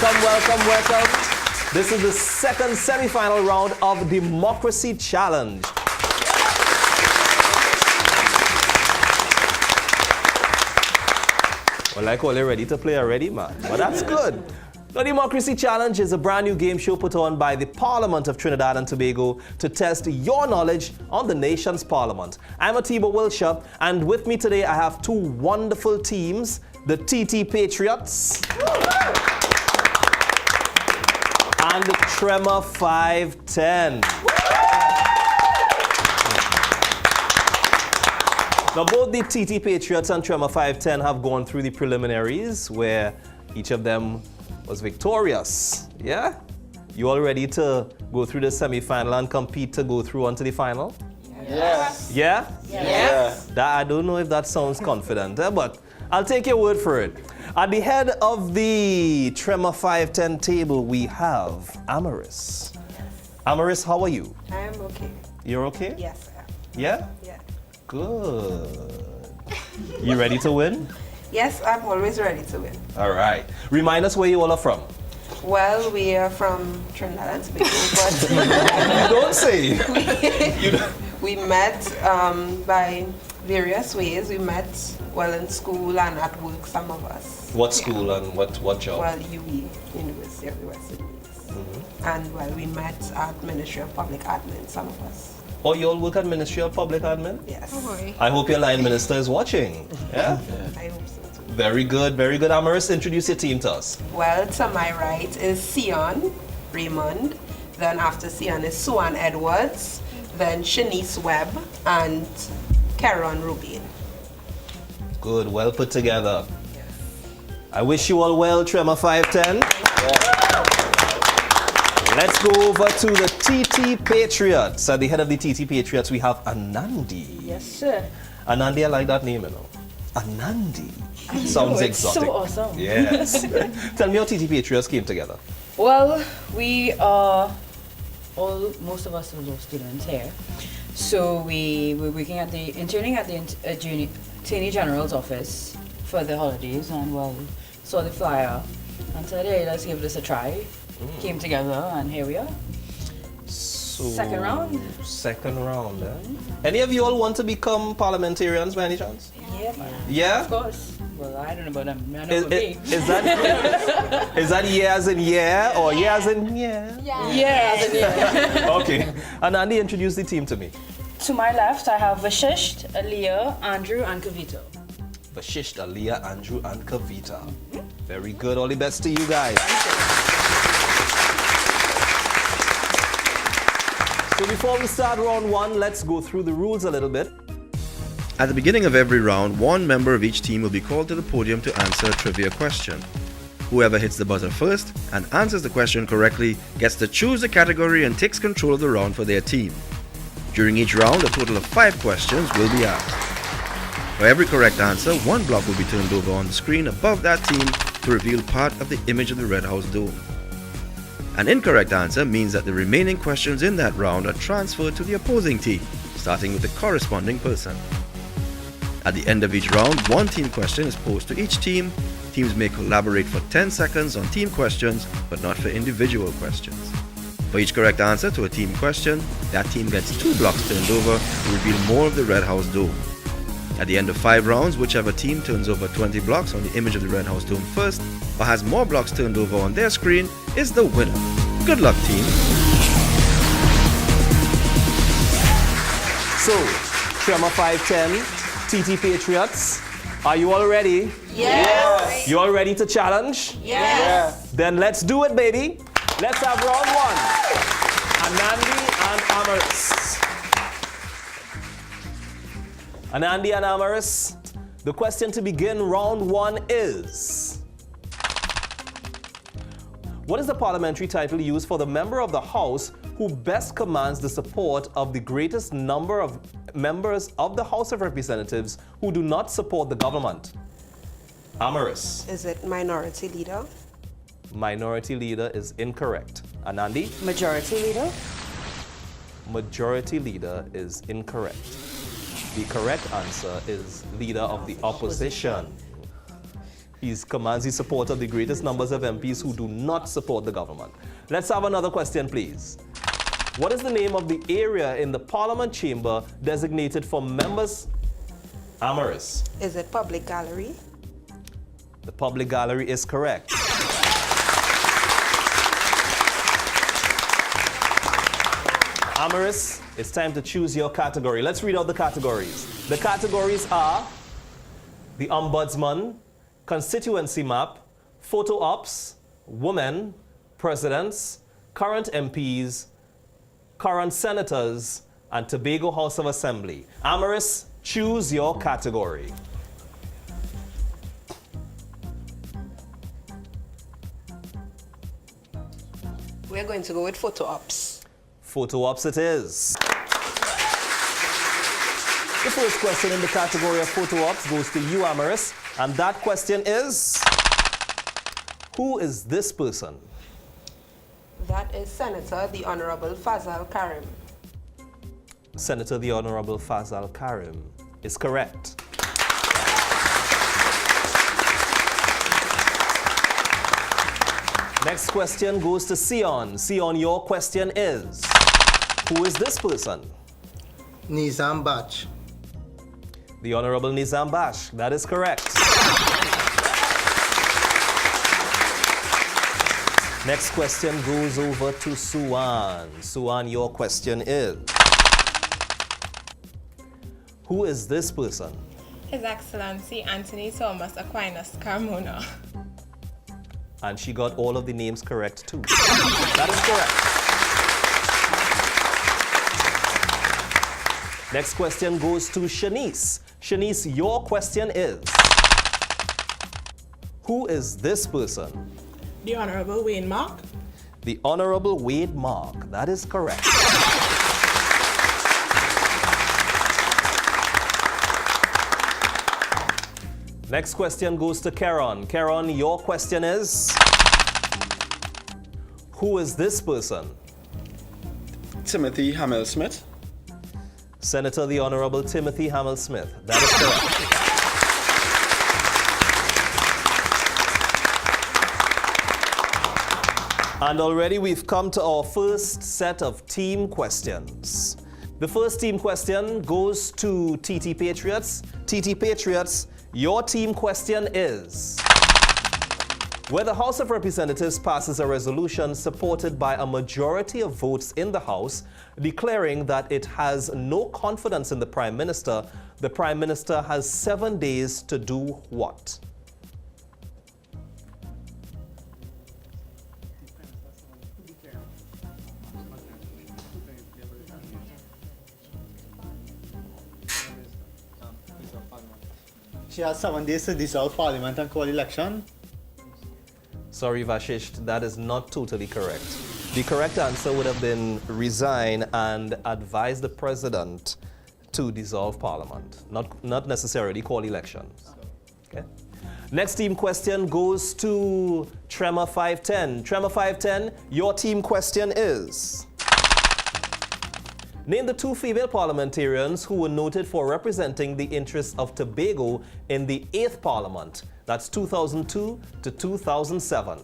welcome. This is the second semi-final round of Democracy Challenge. Well, I call you ready to play already, man. But that's good. The Democracy Challenge is a brand new game show put on by the Parliament of Trinidad and Tobago to test your knowledge on the nation's parliament. I'm Atiba Wilshire, and with me today I have two wonderful teams, the TT Patriots and the Tremor 510. Now, both the TT Patriots and Tremor 510 have gone through the preliminaries where each of them was victorious. Yeah? You all ready to go through the semi-final and compete to go through onto the final? Yes. Yeah? Yes. That, I don't know if that sounds confident, but I'll take your word for it. At the head of the Tremor 510 table, we have Amaris. Amaris, how are you? I'm okay. You're okay? Yes, I am. Yeah? Yeah. Good. You ready to win? Yes, I'm always ready to win. All right. Remind us where you all are from. Well, we are from Trinidad and Tobago, but You don't say. we met by various ways. We met, well, in school and at work, some of us. What school and what job? Well, UE, University of the West Indies. And, well, we met at Ministry of Public Admin, some of us. Oh, you all work at Ministry of Public Admin? Yes. I hope your line minister is watching. Yeah? I hope so too. Very good, very good. Amaris, introduce your team to us. Well, to my right is Sion Raymond. Then after Sion is Suan Edwards. Then Shanice Webb and Karen Rubin. Good, well put together. I wish you all well, Tremor 510. Let's go over to the TT Patriots. At the head of the TT Patriots, we have Anandi. Yes, sir. Anandi, I like that name, you know. Anandi. Sounds It's exotic. so awesome. Yes. Tell me how TT Patriots came together. Well, we are most of us are law students here. So we were working at interning at the Attorney General's office for the holidays, and well, saw the flyer and said, hey, let's give this a try. Came together, and here we are. So, Second round. Second round, eh? Any of you all want to become parliamentarians by any chance? Yeah, man. Yeah? Of course. Well, I don't know about them. I know Is, about me. is that year as in year or year as in year? Yeah. Okay. And Andy, introduce the team to me. To my left, I have Vashisht, Aliyah, Andrew, and Kavito. Vashisht, Aliyah, Andrew, and Kavita. Very good. All the best to you guys. So before we start round one, let's go through the rules a little bit. At the beginning of every round, one member of each team will be called to the podium to answer a trivia question. Whoever hits the buzzer first and answers the question correctly gets to choose the category and takes control of the round for their team. During each round, a total of 5 questions will be asked. For every correct answer, one block will be turned over on the screen above that team to reveal part of the image of the Red House Dome. An incorrect answer means that the remaining questions in that round are transferred to the opposing team, starting with the corresponding person. At the end of each round, one team question is posed to each team. Teams may collaborate for 10 seconds on team questions, but not for individual questions. For each correct answer to a team question, that team gets 2 blocks turned over to reveal more of the Red House Dome. At the end of 5 rounds, whichever team turns over 20 blocks on the image of the Red House Dome first, or has more blocks turned over on their screen, is the winner. Good luck, team. So, Tremor 510, TT Patriots, are you all ready? Yes. You all ready to challenge? Yes. Then let's do it, baby. Let's have round one. Anandi and Amaris. Anandi and Amaris, the question to begin round one is: what is the parliamentary title used for the member of the House who best commands the support of the greatest number of members of the House of Representatives who do not support the government? Amaris. Is it minority leader? Minority leader is incorrect. Anandi? Majority leader. Majority leader is incorrect. The correct answer is leader of the opposition. He commands the support of the greatest numbers of MPs who do not support the government. Let's have another question, please. What is the name of the area in the Parliament chamber designated for members? Amaris. Is it public gallery? The public gallery is correct. Amaris, it's time to choose your category. Let's read out the categories. The categories are the Ombudsman, Constituency Map, Photo Ops, Women, Presidents, Current MPs, Current Senators, and Tobago House of Assembly. Amaris, choose your category. We're going to go with photo ops. Photo Ops it is. The first question in the category of Photo Ops goes to you, Amaris, and that question is, who is this person? That is Senator the Honorable Fazal Karim. Senator the Honorable Fazal Karim is correct. Next question goes to Sion. Sion, your question is, who is this person? Nizam Bach. The Honorable Nizam Bash. That is correct. Next question goes over to Suwan. Suwan, your question is, who is this person? His Excellency Anthony Thomas Aquinas Carmona. And she got all of the names correct too. That is correct. Next question goes to Shanice. Shanice, your question is, who is this person? The Honorable Wayne Mark. The Honorable Wade Mark. That is correct. Next question goes to Karen. Karen, your question is, who is this person? Timothy Hamill-Smith. Senator the Honorable Timothy Hamill-Smith. That is correct. And already we've come to our first set of team questions. The first team question goes to TT Patriots. TT Patriots, your team question is, where the House of Representatives passes a resolution supported by a majority of votes in the House declaring that it has no confidence in the Prime Minister has 7 days to do what? She has 7 days to dissolve Parliament and call election. Sorry, Vashish, that is not totally correct. The correct answer would have been resign and advise the President to dissolve Parliament, not necessarily call elections. Okay. Next team question goes to Tremor 510. Tremor 510, your team question is, name the 2 female parliamentarians who were noted for representing the interests of Tobago in the 8th Parliament. That's 2002 to 2007.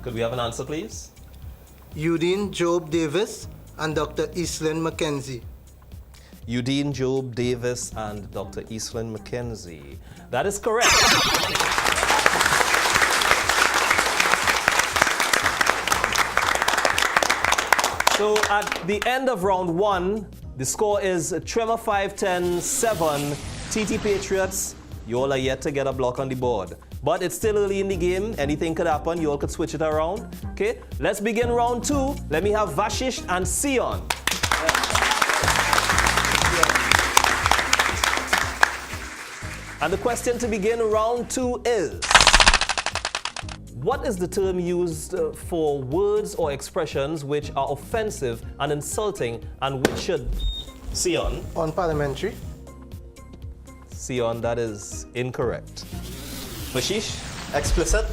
Could we have an answer, please? Eugene Job Davis and Dr. Eastland Mackenzie. Eugene Job Davis and Dr. Eastland Mackenzie. That is correct. So at the end of round 1, the score is Tremor 5-10-7. TT Patriots, you all are yet to get a block on the board. But it's still early in the game. Anything could happen. You all could switch it around. Okay, let's begin round 2. Let me have Vashish and Sion. And the question to begin round 2 is, what is the term used for words or expressions which are offensive and insulting and which should... Sion? Unparliamentary. Sion, that is incorrect. Vashish? Explicit.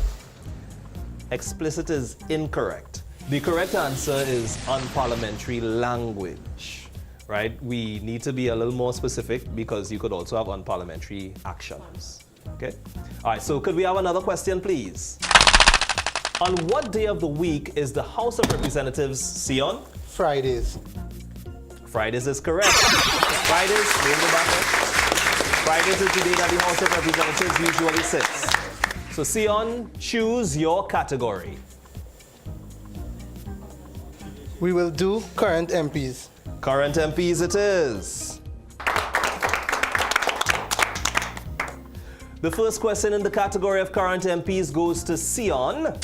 Explicit is incorrect. The correct answer is unparliamentary language, right? We need to be a little more specific because you could also have unparliamentary actions, okay? All right, so could we have another question, please? On what day of the week is the House of Representatives, Sion? Fridays. Fridays is correct. Fridays, bring the back up. Fridays is the day that the House of Representatives usually sits. So Sion, choose your category. We will do current MPs. Current MPs it is. The first question in the category of current MPs goes to Sion.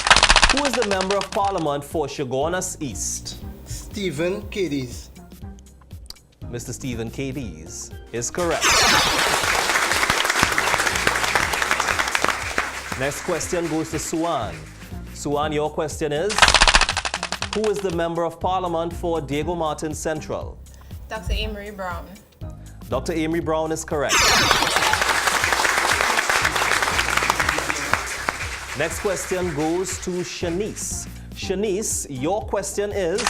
Who is the Member of Parliament for Chaguanas East? Stephen Cadiz. Mr. Stephen Cadiz is correct. Next question goes to Suan. Suan, your question is, who is the Member of Parliament for Diego Martin Central? Dr. Amory Brown. Dr. Amory Brown is correct. Next question goes to Shanice. Shanice, your question is,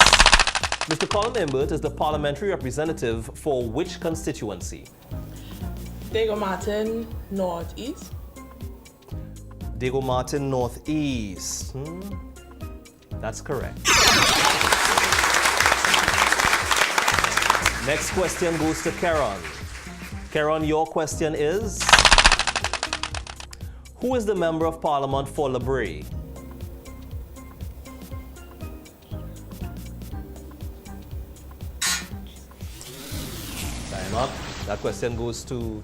Mr. Colin Imbert is the parliamentary representative for which constituency? Diego Martin, Northeast. Diego Martin Northeast. That's correct. Next question goes to Karen. Karen, your question is, who is the Member of Parliament for Labrie? Time up. That question goes to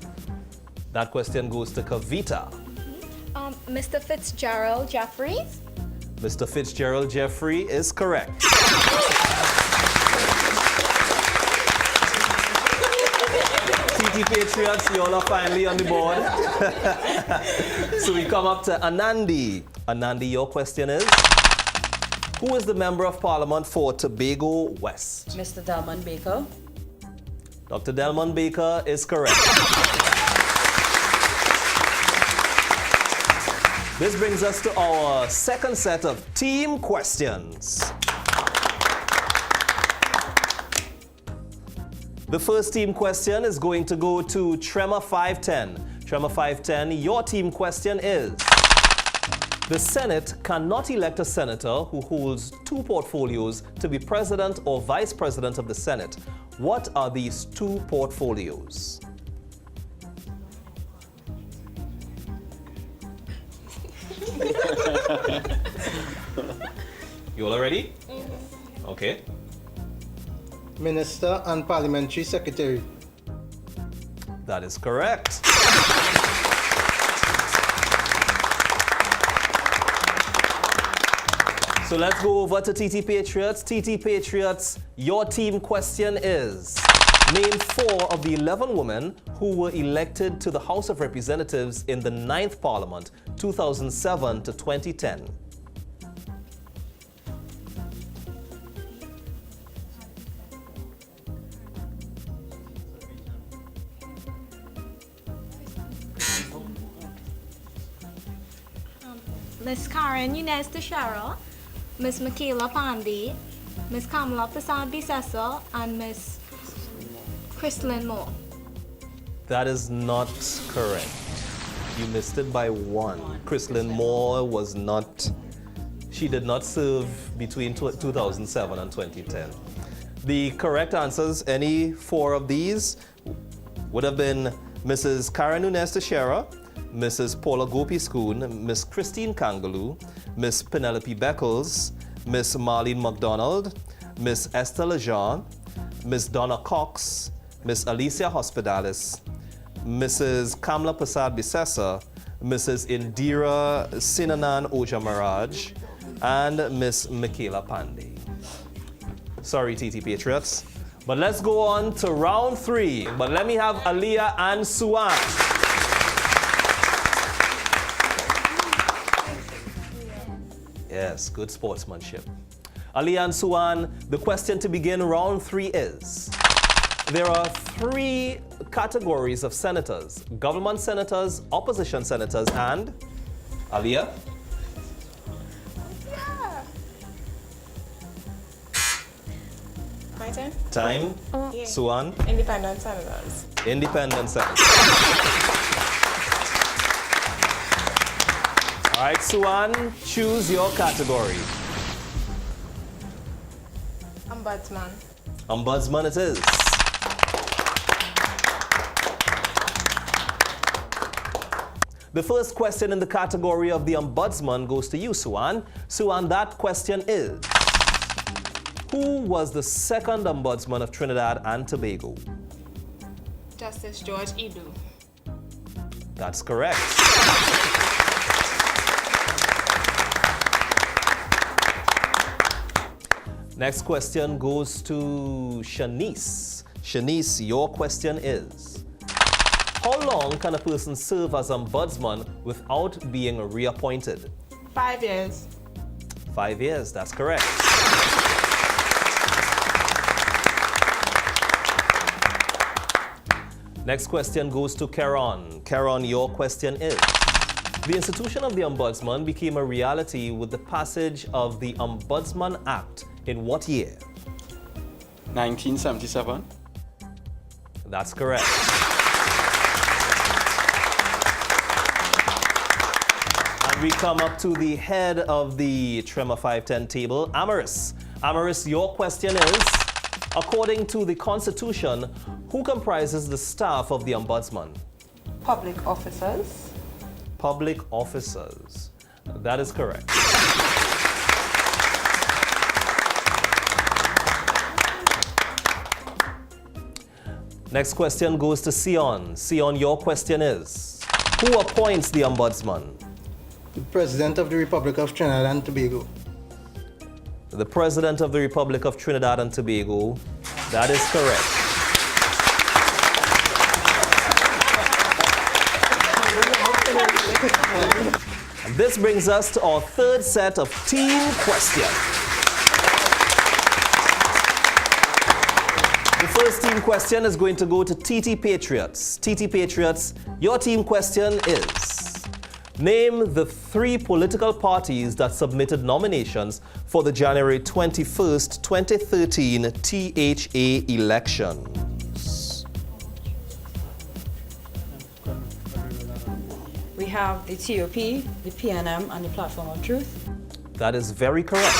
Kavita. Mr. Fitzgerald Jeffries. Mr. Fitzgerald Jeffrey is correct. TT Patriots, you all are finally on the board. So we come up to Anandi. Anandi, your question is, who is the Member of Parliament for Tobago West? Mr. Delmon Baker. Dr. Delmon Baker is correct. This brings us to our second set of team questions. The first team question is going to go to Tremor 510. Tremor 510, your team question is, the Senate cannot elect a senator who holds two portfolios to be president or vice president of the Senate. What are these two portfolios? You all ready? Mm-hmm. Okay. Minister and Parliamentary Secretary. That is correct. So let's go over to TT Patriots. TT Patriots, your team question is, name 4 of the 11 women who were elected to the House of Representatives in the 9th Parliament, 2007 to 2010. Miss Karen Yunez Teixeira, Miss Michaela Pandey, Miss Kamala Prasad Bisesa, and Miss Chrislyn Moore. That is not correct. You missed it by 1. Chrislyn Moore was not, she did not serve between 2007 and 2010. The correct answers, any 4 of these, would have been Mrs. Karen Yunez Teixeira, Mrs. Paula Gopi-Schoon, Miss Christine Kangaloo, Miss Penelope Beckles, Miss Marlene McDonald, Miss Esther Lejean, Miss Donna Cox, Miss Alicia Hospitalis, Mrs. Kamala Prasad Bisesa, Mrs. Indira Sinanan Oja Maraj, and Miss Michaela Pandey. Sorry, TT Patriots. But let's go on to round 3. But let me have Aliyah and Suan. Yes, good sportsmanship. Aliyah and Suan, the question to begin round 3 is, there are 3 categories of senators: government senators, opposition senators, and Aliyah? My turn? Time? Yeah. Suan? Independent Senators. Independent Senators. All right, Suan, choose your category. Ombudsman. Ombudsman it is. The first question in the category of the Ombudsman goes to you, Suan. Suan, that question is, who was the second Ombudsman of Trinidad and Tobago? Justice George Edu. That's correct. Next question goes to Shanice. Shanice, your question is, how long can a person serve as ombudsman without being reappointed? 5 years. 5 years, that's correct. Next question goes to Karon. Karon, your question is, the institution of the Ombudsman became a reality with the passage of the Ombudsman Act in what year? 1977. That's correct. And we come up to the head of the Tremor 510 table, Amaris. Amaris, your question is, according to the Constitution, who comprises the staff of the Ombudsman? Public officers. Public officers. That is correct. Next question goes to Sion. Sion, your question is, who appoints the Ombudsman? The President of the Republic of Trinidad and Tobago. The President of the Republic of Trinidad and Tobago. That is correct. And this brings us to our third set of team questions. The first team question is going to go to TT Patriots. TT Patriots, your team question is, name the 3 political parties that submitted nominations for the January 21st, 2013 THA elections. We have the TOP, the PNM, and the Platform of Truth. That is very correct.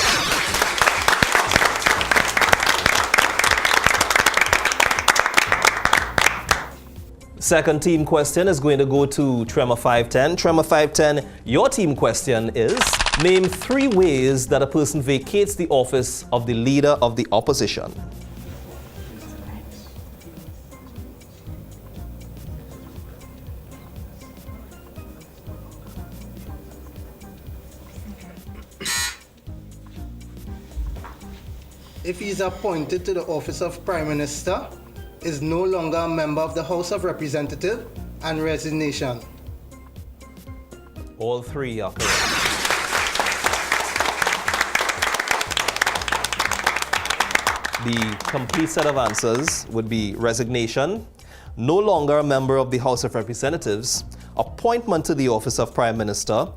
Second team question is going to go to Tremor 510. Tremor 510, your team question is, name 3 ways that a person vacates the office of the leader of the opposition. If he is appointed to the office of Prime Minister, is no longer a member of the House of Representatives, and resignation. All 3 are correct. The complete set of answers would be resignation, no longer a member of the House of Representatives, appointment to the office of Prime Minister,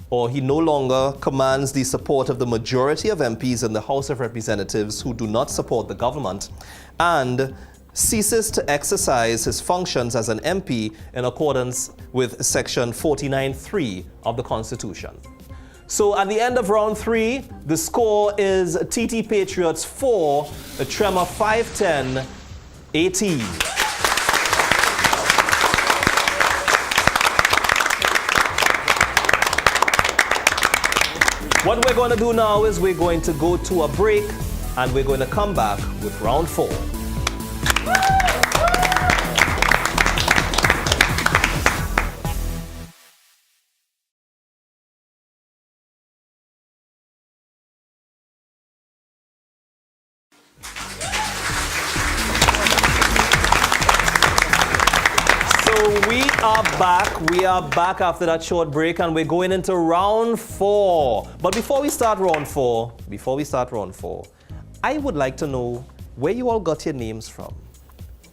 or he no longer commands the support of the majority of MPs in the House of Representatives who do not support the government, and ceases to exercise his functions as an MP in accordance with Section 49(3) of the Constitution. So at the end of round 3, the score is TT Patriots 4, Tremor 510, 18. What we're going to do now is we're going to go to a break and we're going to come back with round 4. We are back after that short break and we're going into round 4. But before we start round 4, I would like to know where you all got your names from.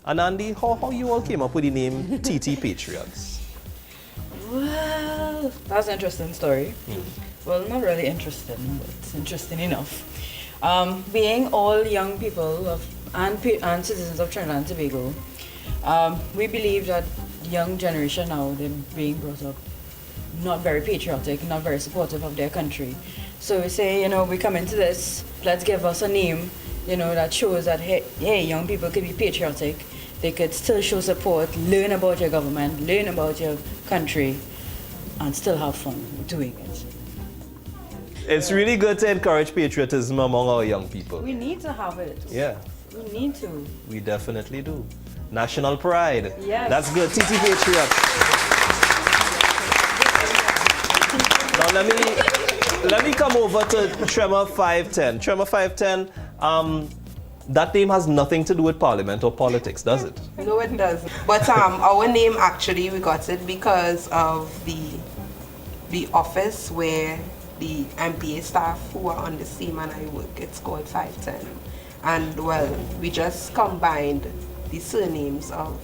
Anandi, how you all came up with the name TT Patriots? Well, Well, that's an interesting story. Well, not really interesting, but it's interesting enough. Being all young people and citizens of Trinidad and Tobago, we believe that the young generation now, they're being brought up not very patriotic, not very supportive of their country. So we say, we come into this, let's give us a name, that shows that, hey, young people could be patriotic. They could still show support, learn about your government, learn about your country, and still have fun doing it. It's really good to encourage patriotism among our young people. We need to have it. Yeah. We need to. We definitely do. National pride. Yes. That's good. TT Patriots. Now let me come over to Tremor 510. Tremor 510, that name has nothing to do with Parliament or politics, does it? No, it doesn't. But our name actually, we got it because of the office where the MPA staff who are on the team and I work. It's called 510. And well, we just combined the surnames of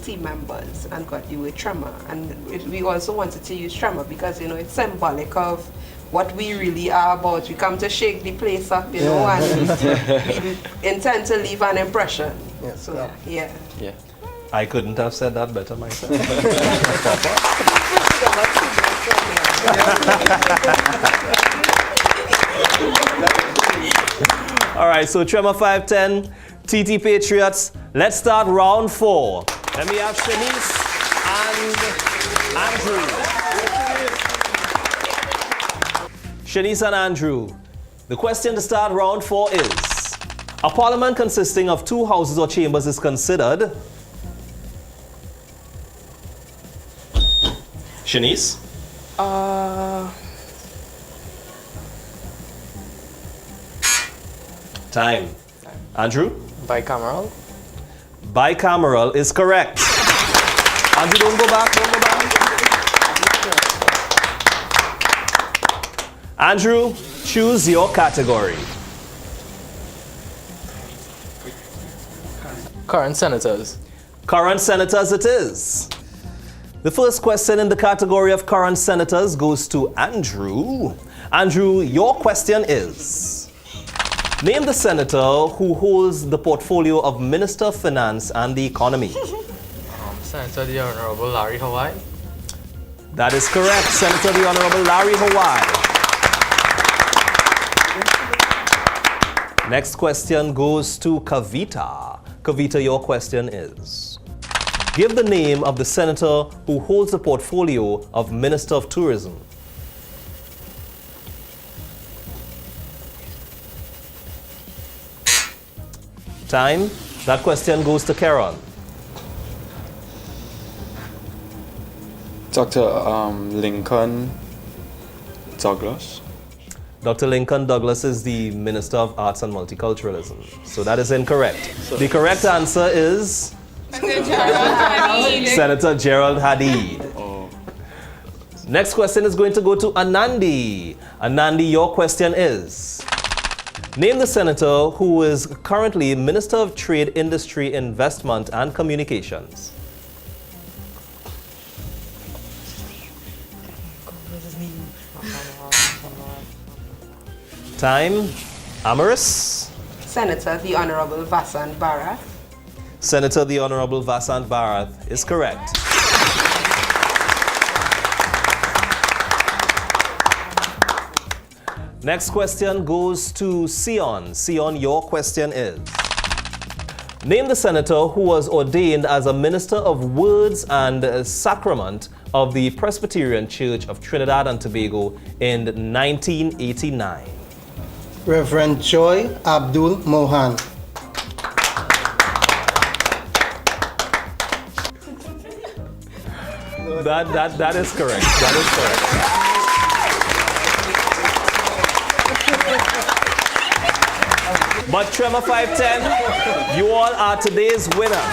team members and got the word Tremor. And we also wanted to use Tremor because, it's symbolic of what we really are about. We come to shake the place up, and we intend to leave an impression. Yeah. So, yeah. I couldn't have said that better myself. All right, so Tremor 510, TT Patriots. Let's start round 4. Let me have Shanice and Andrew. Shanice and Andrew. The question to start round 4 is, a parliament consisting of 2 houses or chambers is considered... Shanice? Time. Andrew? Bicameral. Bicameral is correct. Andrew, don't go back. Andrew, choose your category. Current senators. Current senators it is. The first question in the category of current senators goes to Andrew. Andrew, your question is, name the senator who holds the portfolio of Minister of Finance and the Economy. Senator the Honorable Larry Hawaii. That is correct, Senator the Honorable Larry Hawaii. Next question goes to Kavita. Kavita, your question is, give the name of the senator who holds the portfolio of Minister of Tourism. Time. That question goes to Karen. Dr. Lincoln Douglas. Dr. Lincoln Douglas is the Minister of Arts and Multiculturalism. So that is incorrect. The correct answer is Senator Gerald Hadid. Next question is going to go to Anandi. Anandi, your question is, name the senator who is currently Minister of Trade, Industry, Investment and Communications. Time. Amaris. Senator the Honorable Vasant Bharat. Senator the Honorable Vasant Bharat is correct. Next question goes to Sion. Sion, your question is, name the senator who was ordained as a Minister of Words and Sacrament of the Presbyterian Church of Trinidad and Tobago in 1989. Reverend Joy Abdul Mohan. That is correct. That is correct. But Tremor 510, you all are today's winner.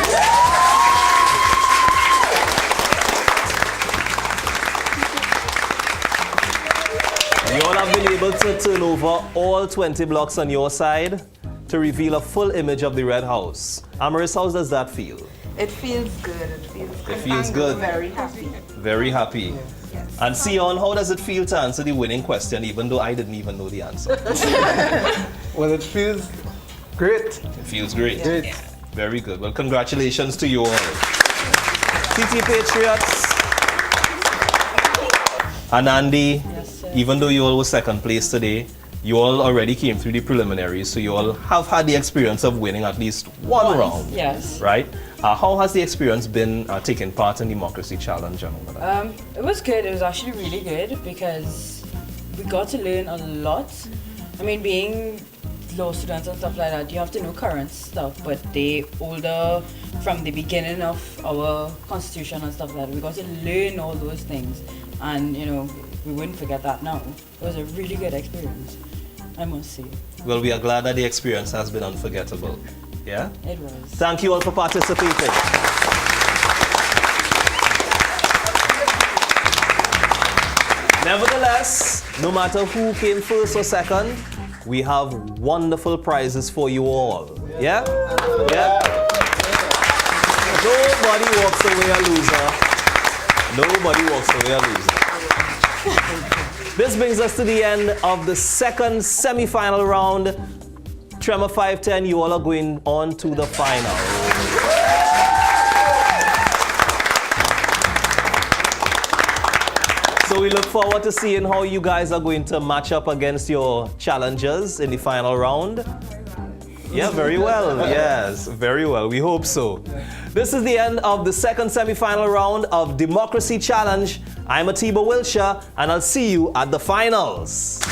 You all have been able to turn over all 20 blocks on your side to reveal a full image of the Red House. Amaris, how does that feel? It feels good. It feels good. It feels good. Very happy. Very happy. Yes. And Sion, how does it feel to answer the winning question, even though I didn't even know the answer? Well, it feels great. It feels great. Great. Very good. Well, congratulations to you all. TT Patriots. And Andy, even though you all were second place today, you all already came through the preliminaries, so you all have had the experience of winning at least one round. Yes. Right? How has the experience been taking part in Democracy Challenge and all that? It was good. It was actually really good because we got to learn a lot. I mean, being law students and stuff like that, you have to know current stuff, but they older from the beginning of our constitution and stuff like that. We got to learn all those things, and you know, we wouldn't forget that now. It was a really good experience, I must say. Well, we are glad that the experience has been unforgettable. Yeah? It was. Thank you all for participating. Nevertheless, no matter who came first or second, we have wonderful prizes for you all. Yeah? Yeah? Nobody walks away a loser. Nobody walks away a loser. This brings us to the end of the second semi-final round. Tremor 510, you all are going on to the final. So we look forward to seeing how you guys are going to match up against your challengers in the final round. Yeah, very well. Yes, very well. We hope so. This is the end of the second semi-final round of Democracy Challenge. I'm Atiba Wilshire, and I'll see you at the finals.